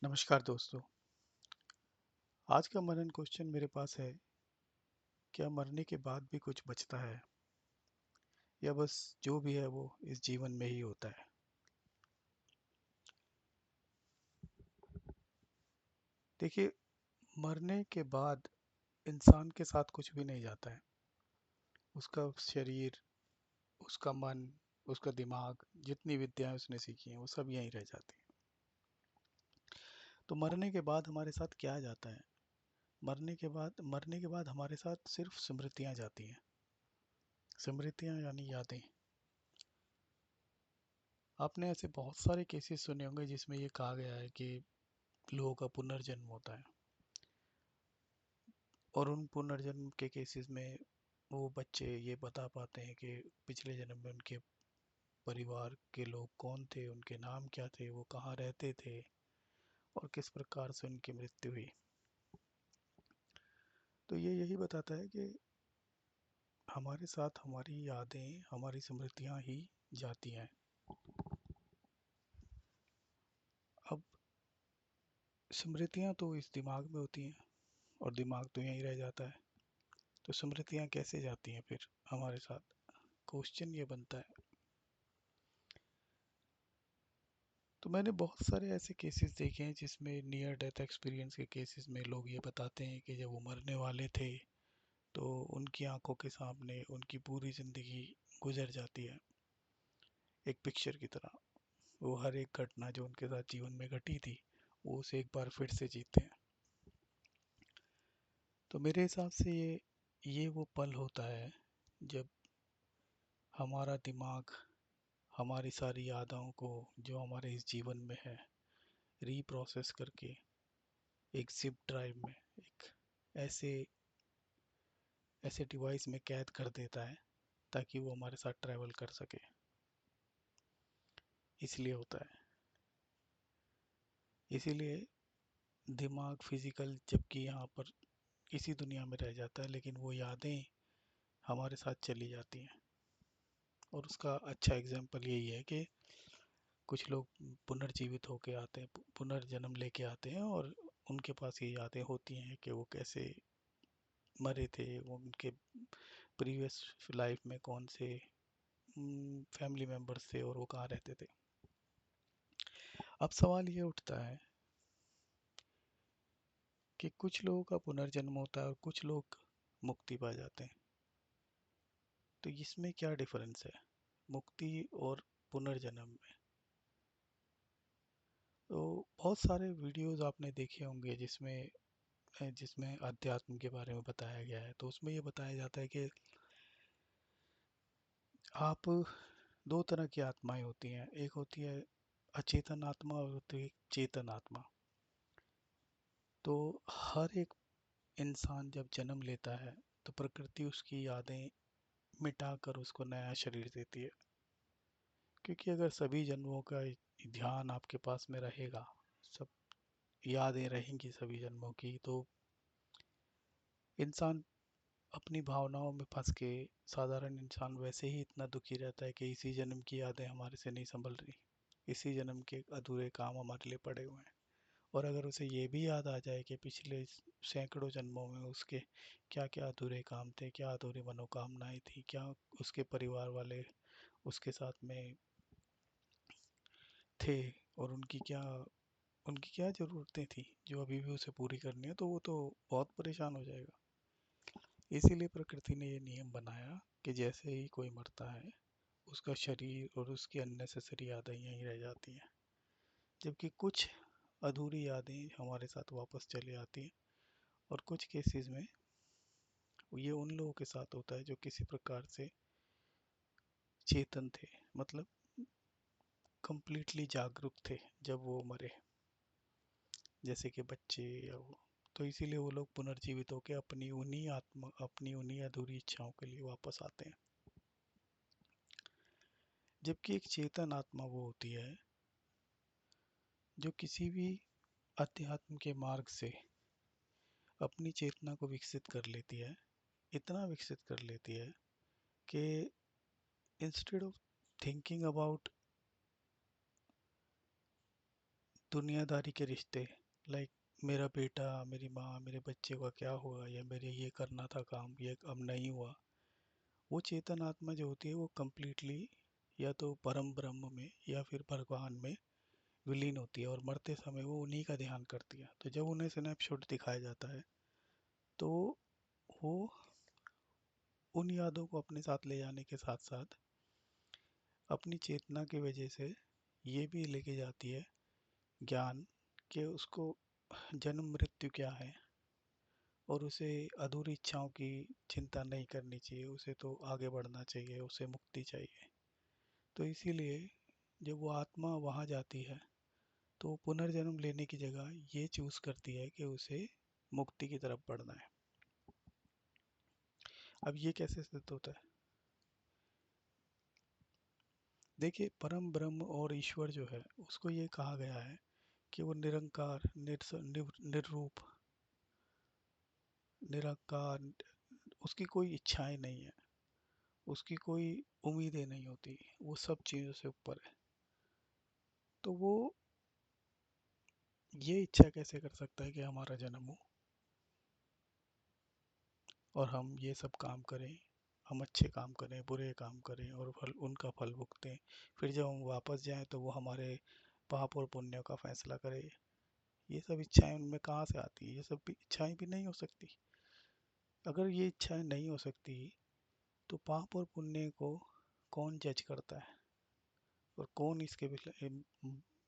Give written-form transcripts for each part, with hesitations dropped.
नमस्कार दोस्तों। आज का मनन क्वेश्चन मेरे पास है, क्या मरने के बाद भी कुछ बचता है या बस जो भी है वो इस जीवन में ही होता है। देखिए, मरने के बाद इंसान के साथ कुछ भी नहीं जाता है। उसका शरीर, उसका मन, उसका दिमाग, जितनी विद्याएं उसने सीखी हैं वो सब यहीं रह जाती हैं। तो मरने के बाद हमारे साथ क्या जाता है? मरने के बाद हमारे साथ सिर्फ स्मृतियां जाती हैं। स्मृतियां यानी यादें। आपने ऐसे बहुत सारे केसेस सुने होंगे जिसमें ये कहा गया है कि लोगों का पुनर्जन्म होता है, और उन पुनर्जन्म के केसेस में वो बच्चे ये बता पाते हैं कि पिछले जन्म में उनके परिवार के लोग कौन थे, उनके नाम क्या थे, वो कहाँ रहते थे और किस प्रकार से उनकी मृत्यु हुई। तो ये यही बताता है कि हमारे साथ हमारी यादें, हमारी स्मृतियाँ ही जाती हैं। अब स्मृतियाँ तो इस दिमाग में होती हैं और दिमाग तो यहीं रह जाता है। तो स्मृतियाँ कैसे जाती हैं फिर हमारे साथ? क्वेश्चन ये बनता है। तो मैंने बहुत सारे ऐसे केसेस देखे हैं जिसमें नियर डेथ एक्सपीरियंस के केसेस में लोग ये बताते हैं कि जब वो मरने वाले थे तो उनकी आंखों के सामने उनकी पूरी ज़िंदगी गुजर जाती है, एक पिक्चर की तरह। वो हर एक घटना जो उनके साथ जीवन में घटी थी वो उसे एक बार फिर से जीते हैं। तो मेरे हिसाब से ये वो पल होता है जब हमारा दिमाग हमारी सारी यादों को जो हमारे इस जीवन में है रीप्रोसेस करके एक जिप ड्राइव में, एक ऐसे ऐसे डिवाइस में कैद कर देता है ताकि वो हमारे साथ ट्रैवल कर सके। इसलिए होता है। इसीलिए दिमाग फिजिकल जबकि यहाँ पर इसी दुनिया में रह जाता है, लेकिन वो यादें हमारे साथ चली जाती हैं। और उसका अच्छा एग्जाम्पल यही है कि कुछ लोग पुनर्जीवित होके आते हैं, पुनर्जन्म लेके आते हैं, और उनके पास ये यादें होती हैं कि वो कैसे मरे थे, वो उनके प्रीवियस लाइफ में कौन से फैमिली मेम्बर्स थे और वो कहाँ रहते थे। अब सवाल ये उठता है कि कुछ लोगों का पुनर्जन्म होता है और कुछ लोग मुक्ति पा जाते हैं। तो इसमें क्या डिफरेंस है मुक्ति और पुनर्जन्म में? तो बहुत सारे वीडियोस आपने देखे होंगे जिसमें जिसमें अध्यात्म के बारे में बताया गया है। तो उसमें ये बताया जाता है कि आप दो तरह की आत्माएं होती हैं, एक होती है अचेतन आत्मा और होती है चेतन आत्मा। तो हर एक इंसान जब जन्म लेता है तो प्रकृति उसकी यादें मिटाकर उसको नया शरीर देती है, क्योंकि अगर सभी जन्मों का ध्यान आपके पास में रहेगा, सब यादें रहेंगी सभी जन्मों की, तो इंसान अपनी भावनाओं में फंस के, साधारण इंसान वैसे ही इतना दुखी रहता है कि इसी जन्म की यादें हमारे से नहीं संभल रही, इसी जन्म के अधूरे काम हमारे लिए पड़े हुए हैं। और अगर उसे ये भी याद आ जाए कि पिछले सैकड़ों जन्मों में उसके क्या क्या अधूरे काम थे, क्या अधूरी मनोकामनाएं थी, क्या उसके परिवार वाले उसके साथ में थे, और उनकी क्या ज़रूरतें थी जो अभी भी उसे पूरी करनी है, तो वो तो बहुत परेशान हो जाएगा। इसीलिए प्रकृति ने ये नियम बनाया कि जैसे ही कोई मरता है उसका शरीर और उसकी अननेसेसरी यादें यहीं रह जाती हैं, जबकि कुछ अधूरी यादें हमारे साथ वापस चली आती हैं। और कुछ केसेस में ये उन लोगों के साथ होता है जो किसी प्रकार से चेतन थे, मतलब कंप्लीटली जागरूक थे जब वो मरे, जैसे कि बच्चे या वो। तो इसीलिए वो लोग पुनर्जीवित होकर अपनी उन्हीं अधूरी इच्छाओं के लिए वापस आते हैं। जबकि एक चेतन आत्मा वो होती है जो किसी भी अध्यात्म के मार्ग से अपनी चेतना को विकसित कर लेती है, इतना विकसित कर लेती है कि इंस्टेड ऑफ थिंकिंग अबाउट दुनियादारी के रिश्ते, लाइक मेरा बेटा, मेरी माँ, मेरे बच्चे का क्या हुआ, या मेरे ये करना था काम, ये अब नहीं हुआ। वो चेतन आत्मा जो होती है वो कंप्लीटली या तो परम ब्रह्म में या फिर भगवान में विलीन होती है, और मरते समय वो उन्हीं का ध्यान करती है। तो जब उन्हें स्नैपशॉट दिखाया जाता है तो वो उन यादों को अपने साथ ले जाने के साथ साथ अपनी चेतना की वजह से ये भी लेके जाती है ज्ञान, कि उसको जन्म मृत्यु क्या है, और उसे अधूरी इच्छाओं की चिंता नहीं करनी चाहिए, उसे तो आगे बढ़ना चाहिए, उसे मुक्ति चाहिए। तो इसीलिए जब वो आत्मा वहाँ जाती है तो वो पुनर्जन्म लेने की जगह ये चूज करती है कि उसे मुक्ति की तरफ बढ़ना है। अब ये कैसे सिद्ध होता है? देखिए, परम ब्रह्म और ईश्वर जो है उसको ये कहा गया है कि वो निरंकार, निर्रूप, निराकार, उसकी कोई इच्छाएं नहीं है, उसकी कोई उम्मीदें नहीं होती, वो सब चीज़ों से ऊपर है। तो वो ये इच्छा कैसे कर सकता है कि हमारा जन्म हो और हम ये सब काम करें, हम अच्छे काम करें, बुरे काम करें और फल उनका फल भुगतें, फिर जब हम वापस जाएं तो वो हमारे पाप और पुण्य का फैसला करे। ये सब इच्छाएं उनमें कहाँ से आती है? ये सब भी इच्छाएं भी नहीं हो सकती। अगर ये इच्छाएं नहीं हो सकती तो पाप और पुण्य को कौन जज करता है, और कौन इसके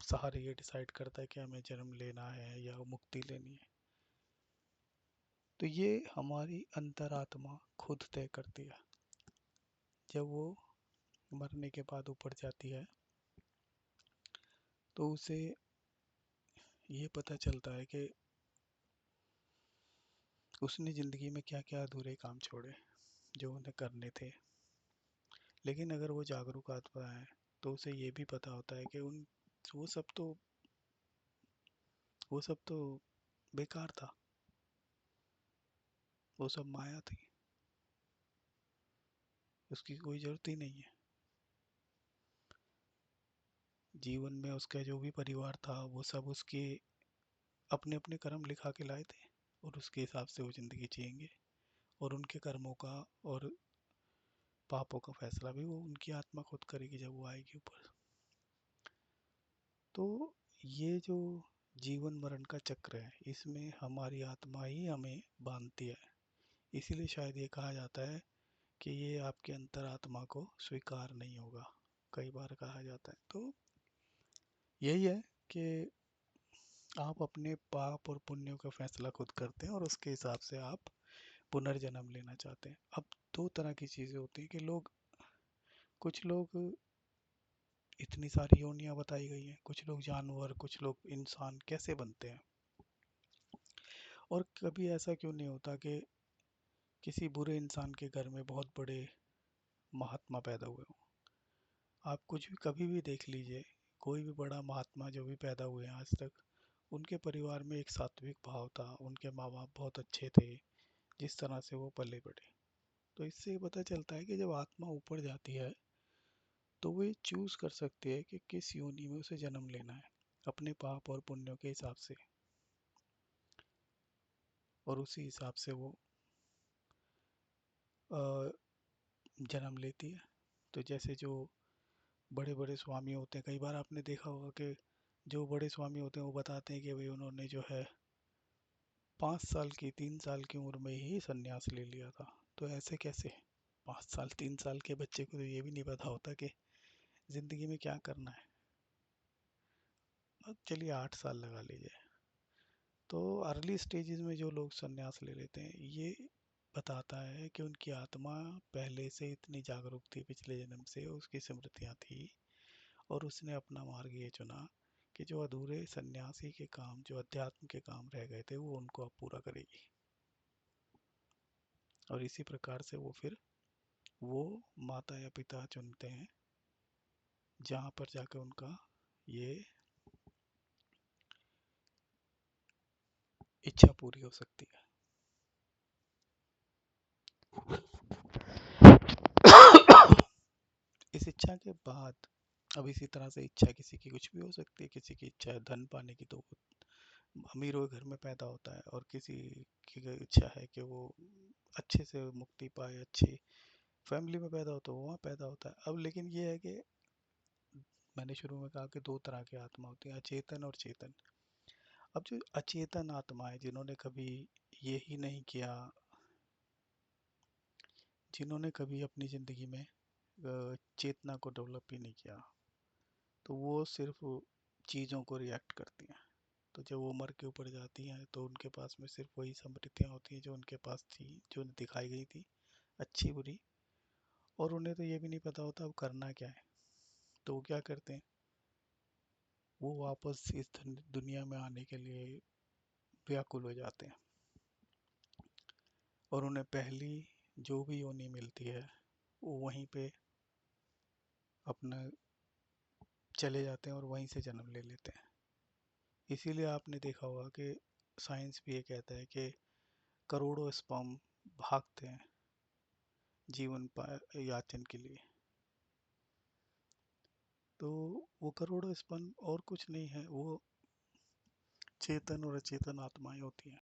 सहारे ये डिसाइड करता है कि हमें जन्म लेना है या मुक्ति लेनी है? तो ये हमारी अंतरात्मा खुद तय करती है। जब वो मरने के बाद ऊपर जाती है तो उसे ये पता चलता है कि उसने ज़िंदगी में क्या क्या अधूरे काम छोड़े जो उन्हें करने थे। लेकिन अगर वो जागरूक आत्मा है तो उसे ये भी पता होता है कि उन वो सब तो वो सब तो बेकार था, वो सब माया थी, उसकी कोई ज़रूरत ही नहीं है। जीवन में उसका जो भी परिवार था वो सब उसके अपने अपने कर्म लिखा के लाए थे, और उसके हिसाब से वो ज़िंदगी जिएंगे, और उनके कर्मों का और पापों का फैसला भी वो उनकी आत्मा खुद करेगी जब वो आएगी ऊपर। तो ये जो जीवन मरण का चक्र है इसमें हमारी आत्मा ही हमें बांधती है। इसीलिए शायद ये कहा जाता है कि ये आपके अंतरात्मा को स्वीकार नहीं होगा, कई बार कहा जाता है। तो यही है कि आप अपने पाप और पुण्यों का फैसला खुद करते हैं और उसके हिसाब से आप पुनर्जन्म लेना चाहते हैं। अब दो तरह की चीज़ें होती हैं कि कुछ लोग, इतनी सारी योनियां बताई गई हैं, कुछ लोग जानवर, कुछ लोग इंसान कैसे बनते हैं। और कभी ऐसा क्यों नहीं होता कि किसी बुरे इंसान के घर में बहुत बड़े महात्मा पैदा हुए हों? आप कुछ भी कभी भी देख लीजिए, कोई भी बड़ा महात्मा जो भी पैदा हुए हैं आज तक, उनके परिवार में एक सात्विक भाव था, उनके माँ बाप बहुत अच्छे थे, जिस तरह से वो पले बढ़े। तो इससे ये पता चलता है कि जब आत्मा ऊपर जाती है तो वो ये चूज कर सकती है कि किस योनि में उसे जन्म लेना है, अपने पाप और पुण्यों के हिसाब से, और उसी हिसाब से वो अ, जन्म लेती है। तो जैसे जो बड़े बड़े स्वामी होते हैं, कई बार आपने देखा होगा कि जो बड़े स्वामी होते हैं वो बताते हैं कि भाई उन्होंने जो है 5 साल की, 3 साल की उम्र में ही संन्यास ले लिया था। तो ऐसे कैसे? 5 साल, 3 साल के बच्चे को तो ये भी नहीं पता होता कि जिंदगी में क्या करना है। अब चलिए 8 साल लगा लीजिए। तो अर्ली स्टेजेस में जो लोग संन्यास ले लेते हैं, ये बताता है कि उनकी आत्मा पहले से इतनी जागरूक थी, पिछले जन्म से उसकी स्मृतियाँ थी, और उसने अपना मार्ग ये चुना कि जो अधूरे सन्यासी के काम, जो अध्यात्म के काम रह गए थे, वो उनको अब पूरा करेगी। और इसी प्रकार से वो फिर वो माता या पिता चुनते हैं जहाँ पर जाकर उनका ये इच्छा पूरी हो सकती है। इस इच्छा के बाद अब इसी तरह से इच्छा किसी की कुछ भी हो सकती है। किसी की इच्छा है धन पाने की, तो वो अमीर हुए घर में पैदा होता है, और किसी की इच्छा है कि वो अच्छे से मुक्ति पाए, अच्छी फैमिली में पैदा हो, तो वो वहाँ पैदा होता है। अब लेकिन ये है कि मैंने शुरू में कहा कि दो तरह की आत्मा होती है, अचेतन और चेतन। अब जो अचेतन आत्मा है, जिन्होंने कभी ये ही नहीं किया, जिन्होंने कभी अपनी ज़िंदगी में चेतना को डेवलप ही नहीं किया, तो वो सिर्फ चीज़ों को रिएक्ट करती हैं। तो जब वो मर के ऊपर जाती हैं, तो उनके पास में सिर्फ वही स्मृतियाँ होती हैं जो उनके पास थी, जो उन्हें दिखाई गई थी, अच्छी बुरी। और उन्हें तो ये भी नहीं पता होता अब करना क्या है। तो वो क्या करते हैं, वो वापस इस दुनिया में आने के लिए व्याकुल हो जाते हैं, और उन्हें पहली जो भी योनि मिलती है, वो वहीं पे अपना चले जाते हैं और वहीं से जन्म ले लेते हैं। इसीलिए आपने देखा होगा कि साइंस भी ये कहता है कि करोड़ों स्पर्म भागते हैं जीवन याचन के लिए। तो वो करोड़ों स्पर्म और कुछ नहीं है, वो चेतन और अचेतन आत्माएं होती हैं।